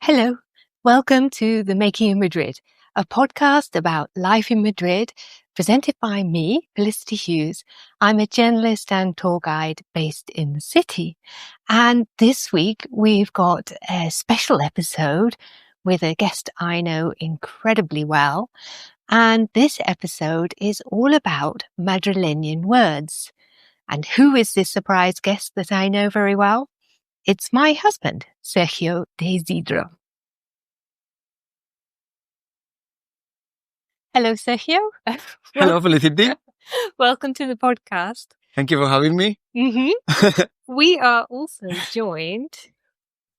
Hello, welcome to The Making of Madrid, a podcast about life in Madrid, presented by me, Felicity Hughes. I'm a journalist and tour guide based in the city. And this week we've got a special episode with a guest I know incredibly well. And this episode is all about Madrileño words. And who is this surprise guest that I know very well? It's my husband, Sergio de Isidro. Hello, Sergio. Hello, Felicity. Welcome to the podcast. Thank you for having me. Mm-hmm. We are also joined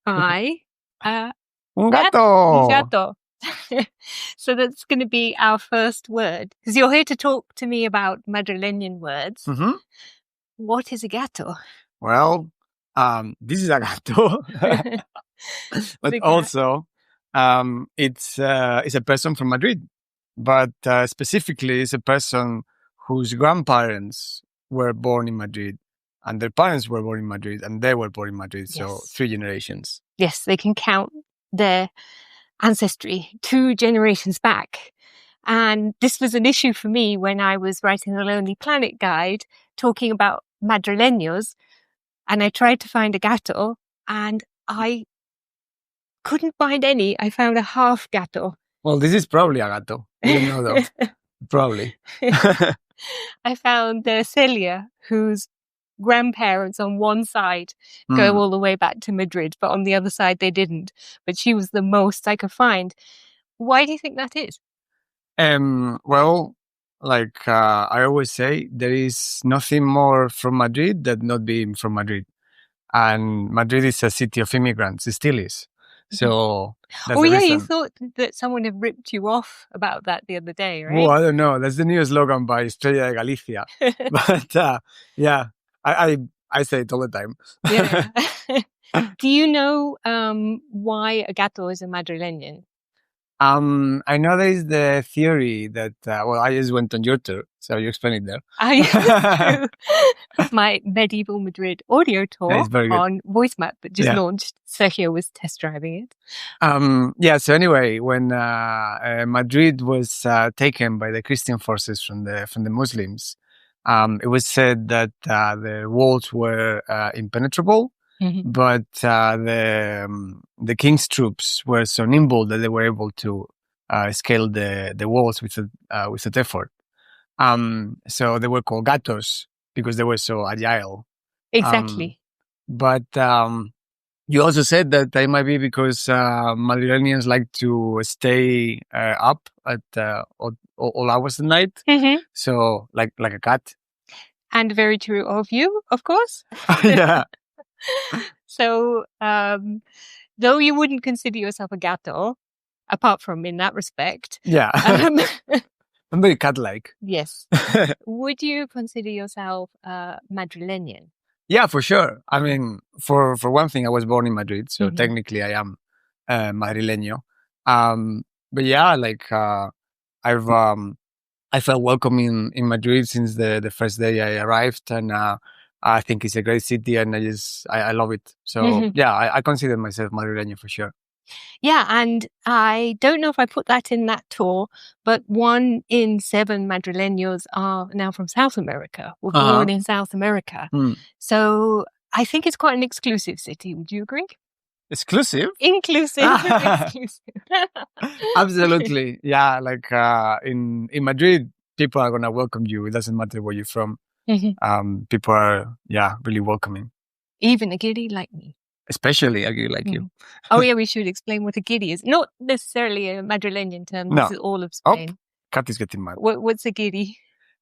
by Un gato. gato. So that's going to be our first word. Because you're here to talk to me about Madrileño words. Mm-hmm. What is a gato? Well, this is a gato. But also, it's a person from Madrid. But specifically, it's a person whose grandparents were born in Madrid. And their parents were born in Madrid. And they were born in Madrid. Yes. So 3 generations. Yes, they can count their ancestry 2 generations back. And this was an issue for me when I was writing the Lonely Planet guide, talking about Madrileños. And I tried to find a gato, and I couldn't find any. I found a half gato. Well, this is probably a gato. I don't know though. Probably. I found Celia, whose grandparents on one side go all the way back to Madrid, but on the other side they didn't. But she was the most I could find. Why do you think that is? Well, like I always say, there is nothing more from Madrid than not being from Madrid. And Madrid is a city of immigrants. It still is. So that's the reason. You thought that someone had ripped you off about that the other day, right? Well, I don't know. That's the new slogan by Estrella de Galicia. But yeah, I say it all the time. Yeah. Do you know why a gato is a Madrileño? I know there is the theory that, I just went on your tour, so you explain it there. My medieval Madrid audio tour on VoiceMap that just launched. Sergio was test driving it. So anyway, when Madrid was taken by the Christian forces from the Muslims, it was said that the walls were impenetrable. Mm-hmm. But the king's troops were so nimble that they were able to scale the walls with an effort. So they were called gatos because they were so agile. Exactly. But you also said that it might be because Madrileños like to stay up at all hours of the night. Mm-hmm. So like a cat. And very true of you, of course. Yeah. So, though you wouldn't consider yourself a gato, apart from in that respect. Yeah. I'm very cat-like. Yes. Would you consider yourself Madrileño? Yeah, for sure. I mean, for one thing, I was born in Madrid, so technically I am Madrileño. But yeah, like I felt welcome in Madrid since the first day I arrived, and I think it's a great city, and I love it. So yeah, I consider myself Madrileño for sure. Yeah, and I don't know if I put that in that tour, but 1 in 7 Madrileños are now from South America, were born in South America. So I think it's quite an exclusive city. Would you agree? Exclusive? Inclusive. Exclusive. Absolutely. Yeah, like in Madrid, people are going to welcome you. It doesn't matter where you're from. Mm-hmm. People are, really welcoming. Even a giddy like me. Especially a giddy like you. Oh, yeah, we should explain what a giddy is. Not necessarily a Madrileño term. No. This is all of Spain. Oh, Kat is getting mad. What's a giddy?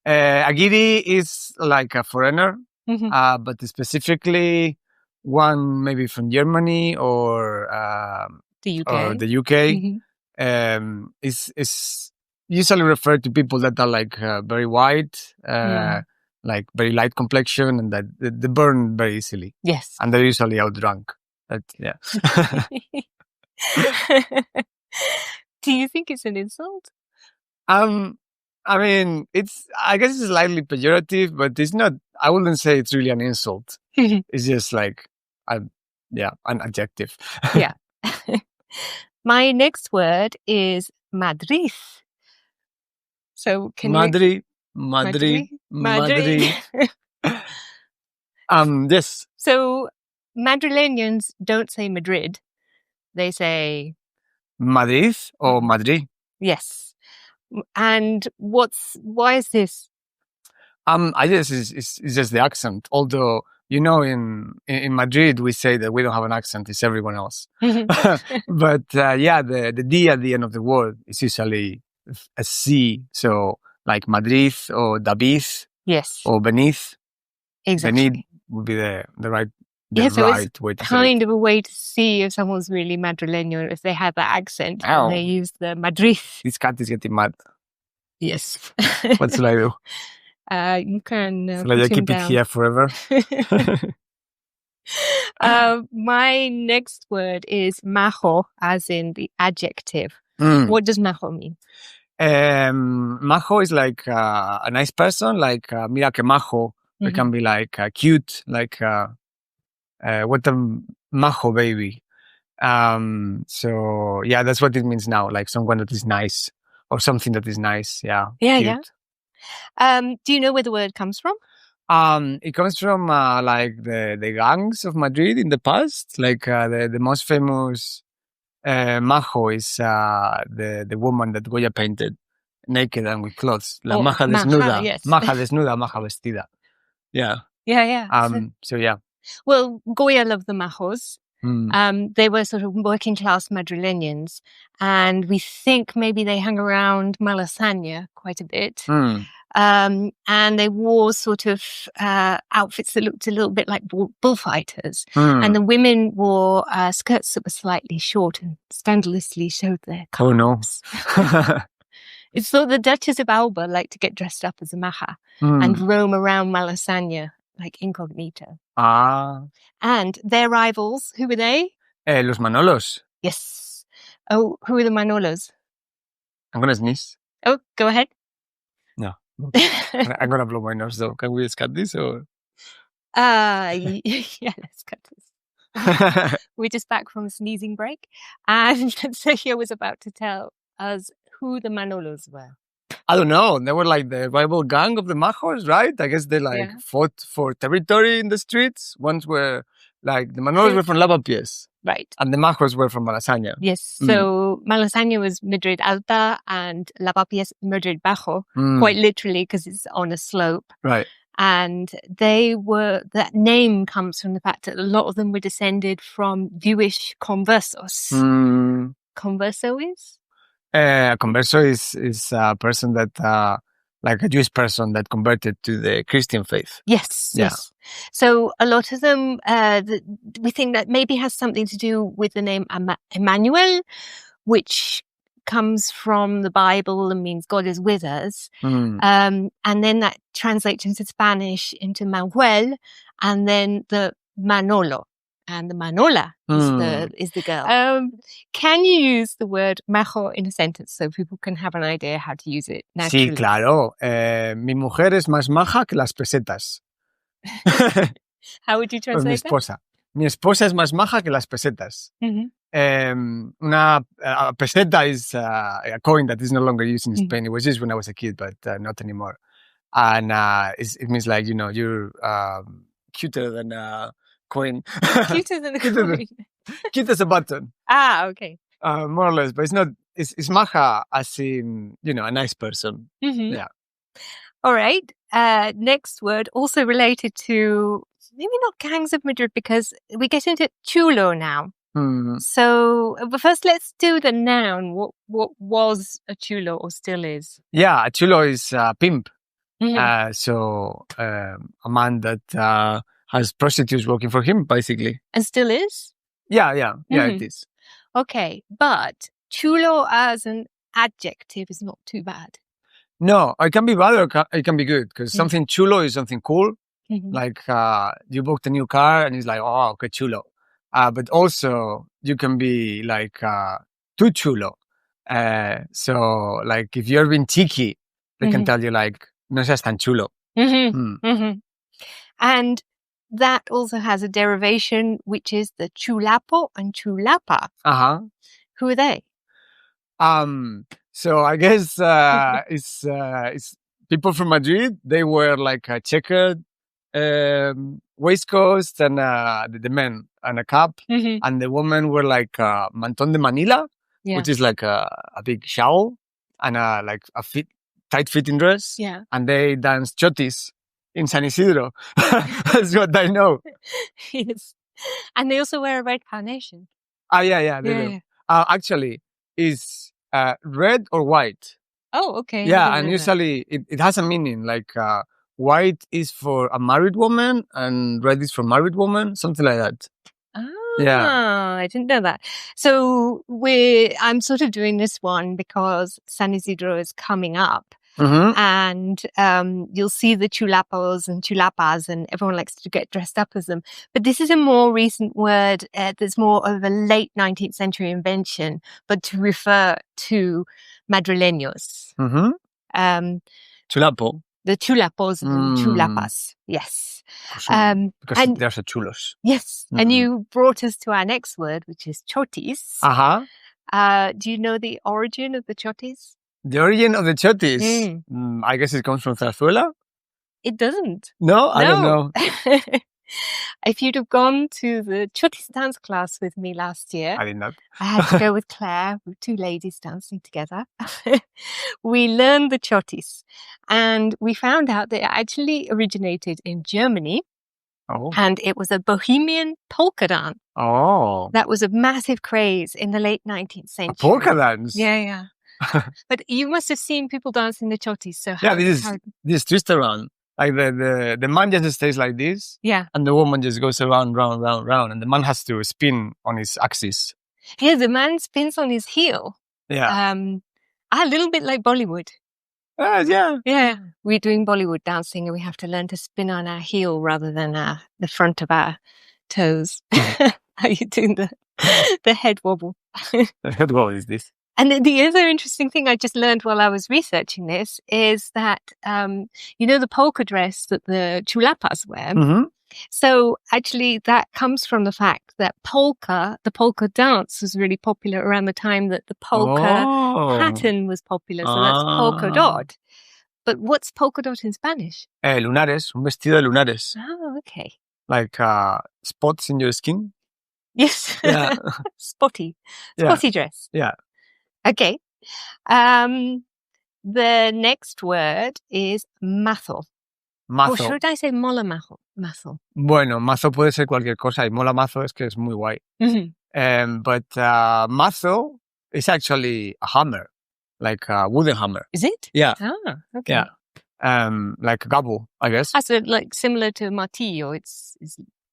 A giddy is like a foreigner, but specifically one maybe from Germany or the UK. Or the UK. Is usually referred to people that are like very white, like very light complexion, and that they burn very easily. Yes. And they're usually out drunk. But, yeah. Do you think it's an insult? I mean, I guess it's slightly pejorative, but it's not, I wouldn't say it's really an insult. It's just like, an adjective. Yeah. My next word is Madrid. So can Madrid. Yes. So Madrileños don't say Madrid. They say Madrid or Madrid. Yes. And why is this? I guess it's just the accent. Although, you know, in Madrid, we say that we don't have an accent. It's everyone else. But the D at the end of the word is usually a C. So like Madrid or David. Yes. Or beneath. Exactly. Beneath would be the right way to kind of a way to see if someone's really Madrileño, if they have that accent. And they use the Madrid. This cat is getting mad. Yes. What should I do? You can Shall I keep it here forever? My next word is majo, as in the adjective. What does majo mean? Majo is like a nice person, like mira que majo. It can be like cute, like what a majo baby. So yeah, that's what it means now, like someone that is nice or something that is nice. Yeah. Cute. Do you know where the word comes from? It comes from like the gangs of Madrid in the past. Like the most famous majo is the woman that Goya painted naked and with clothes. La maja desnuda. Yes. Maja desnuda, maja vestida. Yeah. Yeah. So yeah. Well, Goya loved the majos. They were sort of working class Madrileños, and we think maybe they hung around Malasaña quite a bit. And they wore sort of outfits that looked a little bit like bullfighters. And the women wore skirts that were slightly short and scandalously showed their calves. Oh no. It's thought the Duchess of Alba liked to get dressed up as a maja and roam around Malasaña like incognito. And their rivals, who were they? Los Manolos. Yes. Oh, who are the Manolos? I'm going to sneeze. Oh, go ahead. No. I'm going to blow my nose though. Can we cut this or? Yeah, let's cut this. We're just back from a sneezing break. And Sergio was about to tell us who the Manolos were. I don't know. They were like the rival gang of the Majos, right? I guess they fought for territory in the streets. Ones were like the Manolos were from Lavapiés. Right. And the Majos were from Malasaña. Yes. So Malasaña was Madrid Alta and Lavapiés Madrid Bajo, quite literally because it's on a slope. Right. And that name comes from the fact that a lot of them were descended from Jewish conversos. Converso is? A converso is a person that, like a Jewish person that converted to the Christian faith. Yes. So a lot of them, we think that maybe has something to do with the name Emmanuel, which comes from the Bible and means God is with us. And then that translates into Spanish into Manuel, and then the Manolo. And the Manola is the girl. Can you use the word majo in a sentence so people can have an idea how to use it naturally? Sí, claro. Mi mujer es más maja que las pesetas. How would you translate mi esposa. Mi esposa es más maja que las pesetas. Una peseta is a coin that is no longer used in Spain. It was used when I was a kid, but not anymore. And it means like, you're cuter than a coin. Cuter than a coin. Cute as a button. Okay. More or less, but it's not. It's maja as in a nice person. Yeah. All right. Next word, also related to maybe not gangs of Madrid, because we get into chulo now. So, but first, let's do the noun. What was a chulo or still is? Yeah, a chulo is a pimp. So a man that has prostitutes working for him, basically. And still is? Yeah, it is. Okay, but chulo as an adjective is not too bad. No, it can be bad or it can be good, because something chulo is something cool. Like you booked a new car and it's like, oh, que chulo. But also you can be like too chulo. So like if you're being cheeky, they can tell you like, no seas tan chulo. And that also has a derivation, which is the chulapo and chulapa. Who are they? So I guess it's people from Madrid. They wear like a checkered waistcoat and the men and a cap, and the women were like manton de Manila, which is like a big shawl and like a tight fitting dress. Yeah, and they dance chotis in San Isidro. That's what I know. Yes, and they also wear a red carnation. Yeah, they do. Actually, is red or white. Oh, okay. Yeah, and usually it has a meaning. Like white is for a married woman and red is for married woman, something like that. I didn't know that. So I'm sort of doing this one because San Isidro is coming up. And you'll see the chulapos and chulapas, and everyone likes to get dressed up as them. But this is a more recent word that's more of a late 19th century invention, but to refer to Madrileños. Chulapo. The chulapos and chulapas. Yes. Because they're so chulos. Yes. And you brought us to our next word, which is chotis. Do you know the origin of the chotis? The origin of the chotis? I guess it comes from Zarzuela? It doesn't. No, I don't know. If you'd have gone to the chotis dance class with me last year. I did not. I had to go with Claire, with two ladies dancing together. We learned the chotis, and we found out they actually originated in Germany. And it was a Bohemian polka dance. That was a massive craze in the late 19th century. A polka dance? Yeah. But you must have seen people dancing the chotis. So this twist around. Like the man just stays like this. Yeah. And the woman just goes around, round. And the man has to spin on his axis. Yeah, the man spins on his heel. Yeah. A little bit like Bollywood. Yeah. Yeah. We're doing Bollywood dancing and we have to learn to spin on our heel rather than the front of our toes. Are you doing the head wobble? The head wobble is this. And the other interesting thing I just learned while I was researching this is that, the polka dress that the chulapas wear. So actually that comes from the fact that the polka dance was really popular around the time that the polka pattern was popular. So that's polka dot. But what's polka dot in Spanish? Lunares, un vestido de lunares. Oh, okay. Like spots in your skin? Yes. Yeah. Spotty dress. Yeah. Okay. The next word is mazo. Mazo. Or should I say mola mazo? Bueno, mazo puede ser cualquier cosa y mola mazo es que es muy guay. But mazo is actually a hammer, like a wooden hammer. Is it? Yeah. Ah, okay. Yeah. Like a gobble, I guess. So like similar to martillo, it's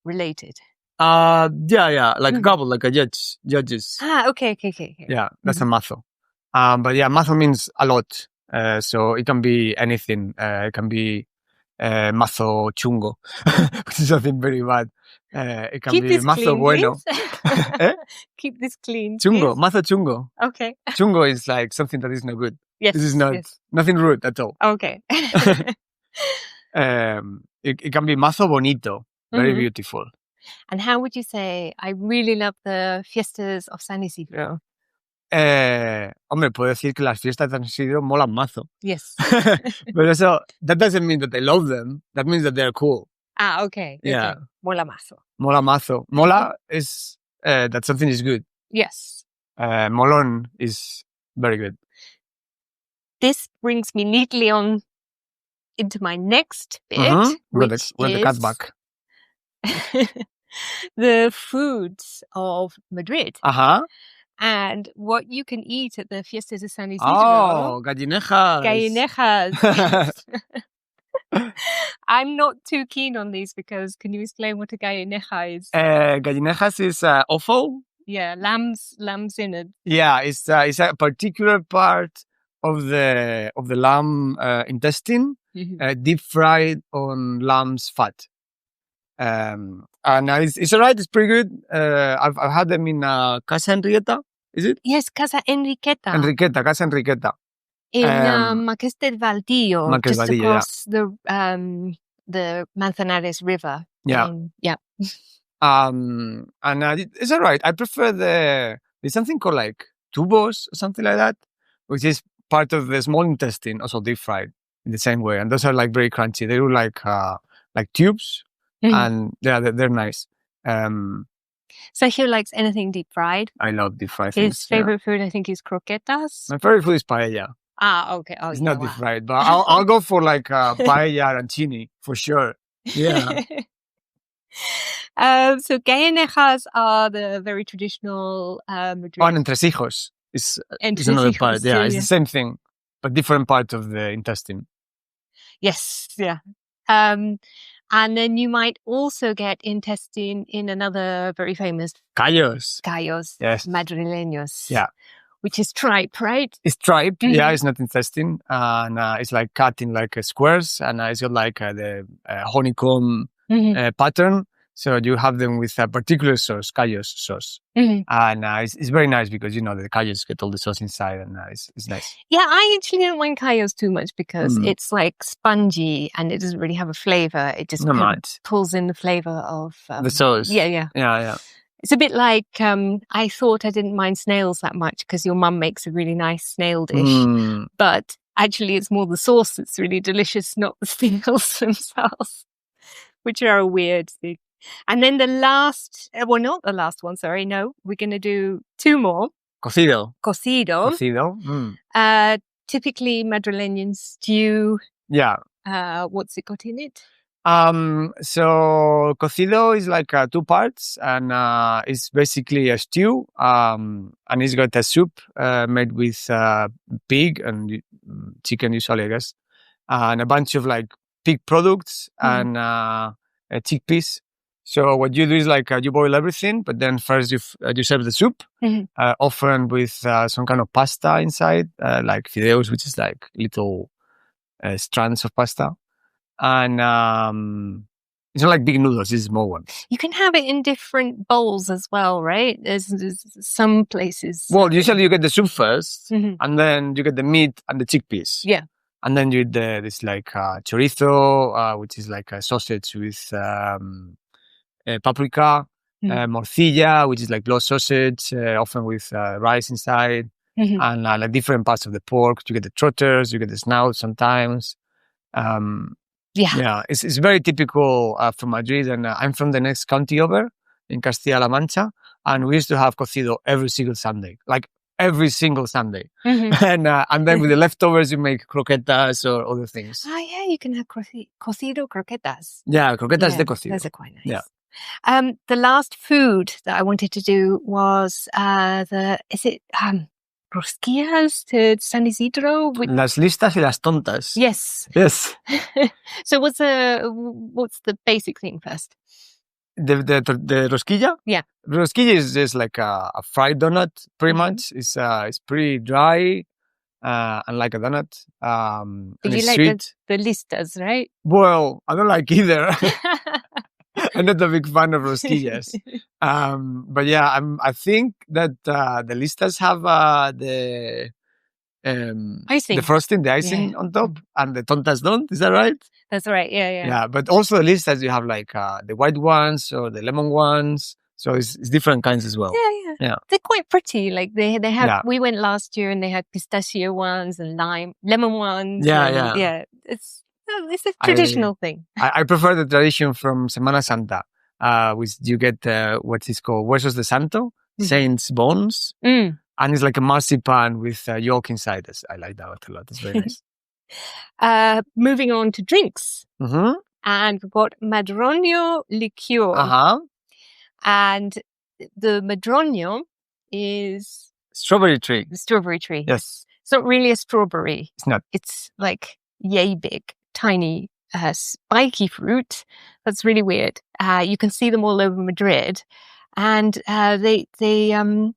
related. Yeah, like a gobble, like a judges. Okay. Yeah, that's a mazo. But yeah, mazo means a lot. So it can be anything. It can be mazo chungo, which is something very bad. It can be mazo clean, bueno. Keep this clean. Chungo, please. mazo chungo. Okay. Chungo is like something that is not good. Yes. This is nothing rude at all. Okay. It can be mazo bonito, very beautiful. And how would you say, I really love the fiestas of San Isidro? Hombre, puedo decir que las fiestas de San Isidro molan mazo. Yes. But also, that doesn't mean that I love them. That means that they're cool. Okay. Yeah. Okay. Mola mazo. Mola mazo. Mola is that something is good. Yes. Molon is very good. This brings me neatly on into my next bit. With the cat back. The foods of Madrid. And what you can eat at the Fiestas de San Isidro. Oh, gallinejas. I'm not too keen on these because can you explain what a gallineja is? Gallinejas is offal. Yeah, lamb's innard. Yeah, it's a particular part of the lamb intestine, deep fried on lamb's fat. And it's alright. It's pretty good. I've had them in Casa Enriqueta. Is it? Yes, Casa Enriqueta. Casa Enriqueta. In Marqués del Valdillo, just across the Manzanares River. Yeah. Yeah. And it's alright. I prefer there's something called like tubos or something like that, which is part of the small intestine, also deep fried in the same way. And those are like very crunchy. They look like tubes, and yeah, they're nice. Sergio likes anything deep fried. I love deep fried things. His favorite food, I think, is croquetas. My favorite food is paella. Okay. Oh, it's not deep fried, but I'll go for like paella arancini for sure. Yeah. So gallejas are the very traditional Madrid. And entresijos is another part. Yeah, it's the same thing, but different part of the intestine. Yes, yeah. And then you might also get intestine in another very famous callos. Yes. Madrileños. Yeah. Which is tripe, right? It's tripe. Yeah, it's not intestine, and it's like cut in like squares, and it's got like the honeycomb pattern. So you have them with a particular sauce, callos sauce. And it's very nice because, the callos get all the sauce inside, and it's nice. Yeah, I actually don't mind callos too much because it's like spongy and it doesn't really have a flavor. It just pulls in the flavor of the sauce. Yeah. It's a bit like, I thought I didn't mind snails that much because your mum makes a really nice snail dish. But actually it's more the sauce that's really delicious, not the snails themselves, which are a weird thing. And then the last, not the last one, sorry. No, we're going to do two more. Cocido. Typically Madrileño stew. Yeah. What's it got in it? So cocido is like 2 parts, and it's basically a stew. And it's got a soup made with pig and chicken usually, I guess, and a bunch of like pig products and chickpeas. So what you do is like you boil everything, but then first you serve the soup, often with some kind of pasta inside, like fideos, which is like little strands of pasta. And it's not like big noodles, it's small ones. You can have it in different bowls as well, right? There's some places. Well, usually you get the soup first, and then you get the meat and the chickpeas. Yeah. And then you eat this like chorizo, which is like a sausage with paprika, morcilla, which is like blood sausage, often with rice inside, and like different parts of the pork. You get the trotters, you get the snout sometimes. Yeah, it's very typical from Madrid, and I'm from the next county over in Castilla-La Mancha, and we used to have cocido every single Sunday, like every single Sunday. And then with the leftovers, you make croquetas or other things. Yeah, you can have cocido croquetas. Yeah, croquetas de cocido. Those are quite nice. Yeah. The last food that I wanted to do was rosquillas to San Isidro? Las listas y las tontas. Yes. So what's the basic thing first? The rosquilla? Yeah. Rosquilla is just like a fried donut, pretty much. It's pretty dry and like a donut. But you like the listas, right? Well, I don't like either. I'm not a big fan of rosquillas. But yeah, I think that the listas have the icing. The frosting, the icing on top, and the tontas don't. Is that right? That's right. Yeah. Yeah, but also the listas, you have like the white ones or the lemon ones. So it's different kinds as well. Yeah. They're quite pretty. Like they have. Yeah. We went last year and they had pistachio ones and lemon ones. Yeah. It's a traditional thing. I prefer the tradition from Semana Santa, which you get what is called Huesos de Santo, Saint's bones. And it's like a marzipan with yolk inside. I like that a lot. It's very nice. Moving on to drinks. And we've got Madroño liqueur. And the Madroño is... Strawberry tree. The strawberry tree. Yes. It's not really a strawberry. It's not. It's like yay big, tiny, spiky fruit. That's really weird. You can see them all over Madrid. And the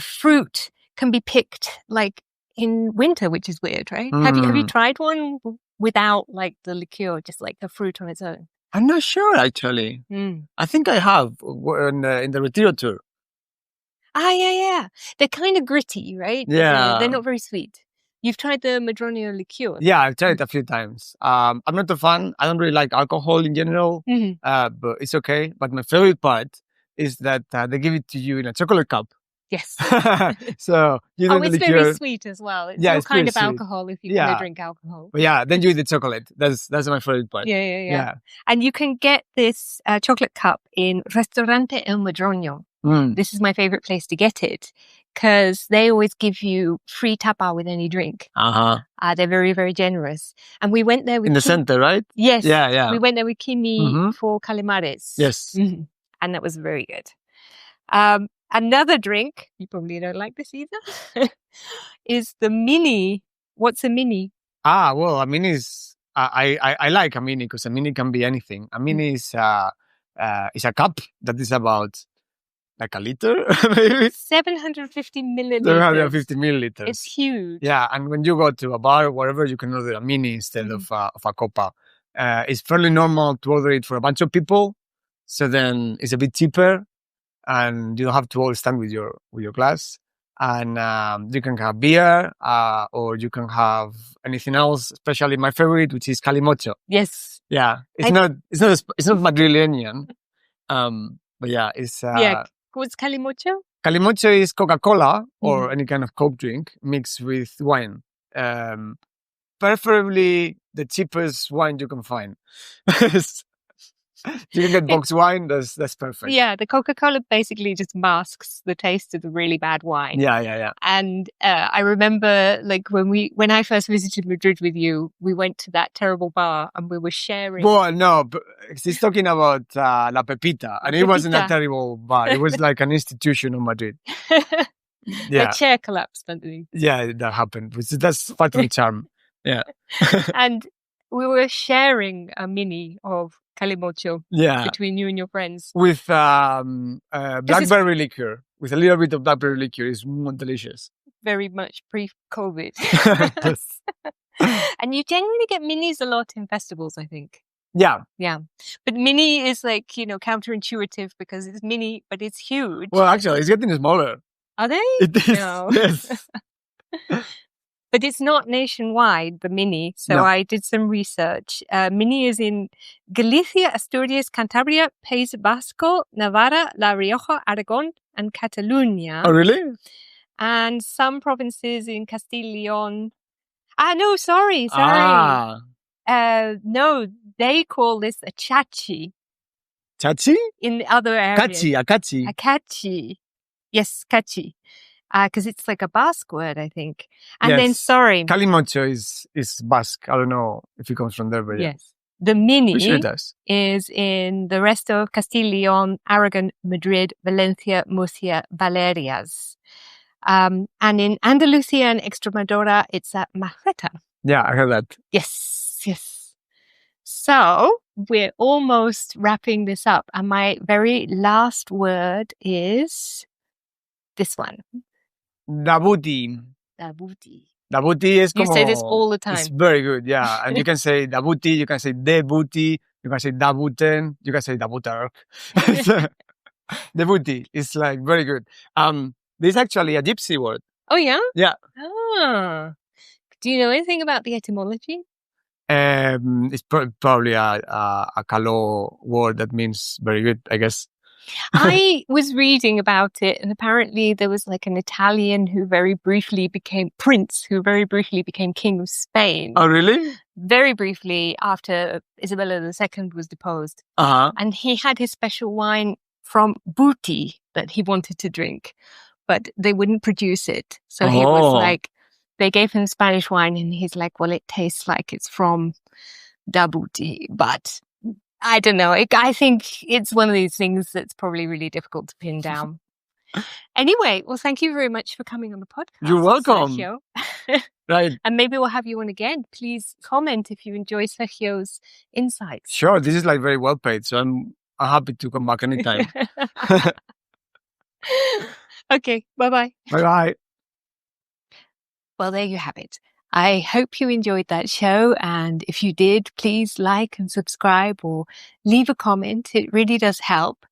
fruit can be picked like in winter, which is weird, right? Have you tried one without like the liqueur, just like the fruit on its own? I'm not sure, actually. I think I have in the Retiro tour. Yeah. They're kind of gritty, right? Yeah. They're not very sweet. You've tried the Madroño liqueur? Yeah, I've tried it a few times. I'm not a fan. I don't really like alcohol in general, but it's okay. But my favorite part is that they give it to you in a chocolate cup. Yes. So you do the it's liqueur. very sweet as well. It's no kind of alcohol if you want to drink alcohol. But yeah, then you eat the chocolate. That's my favorite part. Yeah. And you can get this chocolate cup in Restaurante El Madrileño. This is my favorite place to get it because they always give you free tapa with any drink. They're very, very generous. And we went there with in the center, right? Yes. Yeah. We went there with Kimi for calamares. Yes. And that was very good. Another drink, you probably don't like this either, is the mini. What's a mini? Well, a mini is, I like a mini because a mini can be anything. A mini is a cup that is about like a liter, maybe? 750 milliliters. 750 milliliters. It's huge. Yeah, and when you go to a bar or wherever, you can order a mini instead of a copa. It's fairly normal to order it for a bunch of people, so then it's a bit cheaper, and you don't have to all stand with your glass. And you can have beer, or you can have anything else. Especially my favorite, which is calimocho. Yes. Yeah, it's not Madrileño, but yeah, it's What's calimocho? Calimocho is Coca-Cola or any kind of Coke drink mixed with wine. Preferably the cheapest wine you can find. You can get box wine, that's perfect. Yeah, the Coca-Cola basically just masks the taste of the really bad wine. Yeah. And I remember like when I first visited Madrid with you, we went to that terrible bar and we were sharing. Well, no, but he's talking about La Pepita, and it wasn't a terrible bar. It was like an institution of Madrid. The chair collapsed underneath. Yeah, that happened. That's part of the charm. Yeah. And we were sharing a mini of calimocho between you and your friends. With blackberry liqueur. With a little bit of blackberry liqueur. It's more delicious. Very much pre-COVID. Yes. And you generally get minis a lot in festivals, I think. Yeah. But mini is like, counterintuitive because it's mini, but it's huge. Well, actually, it's getting smaller. Are they? It is. No. Yes. But it's not nationwide, the mini. So I did some research. Mini is in Galicia, Asturias, Cantabria, País Vasco, Navarra, La Rioja, Aragon, and Catalonia. Oh, really? And some provinces in Castile y León. No, sorry. No, they call this a chachi. Chachi? In the other areas. A cachi. Yes, cachi. Because it's like a Basque word, I think. And then, sorry. Calimocho is Basque. I don't know if it comes from there, but yes. The mini does. is in the rest of Castile y León, Aragon, Madrid, Valencia, Murcia, Baleares. And in Andalusia and Extremadura, it's at Majeta. Yeah, I heard that. Yes. So we're almost wrapping this up. And my very last word is this one. Dabuti. Dabuti is como... You say this all the time. It's very good, yeah. And you can say dabuti, you can say debuti, you can say dabuten, you can say dabutark. Debuti is like very good. This is actually a gypsy word. Oh, yeah? Yeah. Do you know anything about the etymology? It's probably a Caló word that means very good, I guess. I was reading about it, and apparently there was like an Italian who very briefly became king of Spain. Oh, really? Very briefly after Isabella II was deposed. And he had his special wine from Booty that he wanted to drink, but they wouldn't produce it. So he was like, they gave him Spanish wine, and he's like, well, it tastes like it's from Dabuti, but... I don't know. I think it's one of these things that's probably really difficult to pin down. Anyway, well, thank you very much for coming on the podcast. You're welcome. Sergio. Right. And maybe we'll have you on again. Please comment if you enjoy Sergio's insights. Sure. This is like very well paid, so I'm happy to come back anytime. Okay. Bye-bye. Bye-bye. Well, there you have it. I hope you enjoyed that show, and if you did, please like and subscribe or leave a comment. It really does help.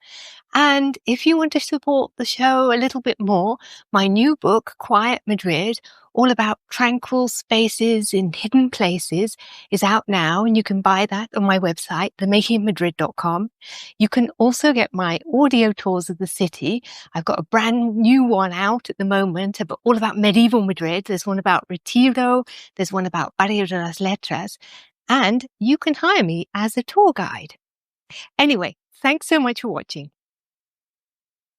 And if you want to support the show a little bit more, my new book, Quiet Madrid, all about tranquil spaces in hidden places, is out now, and you can buy that on my website, themakingofmadrid.com. You can also get my audio tours of the city. I've got a brand new one out at the moment, all about medieval Madrid. There's one about Retiro. There's one about Barrio de las Letras. And you can hire me as a tour guide. Anyway, thanks so much for watching.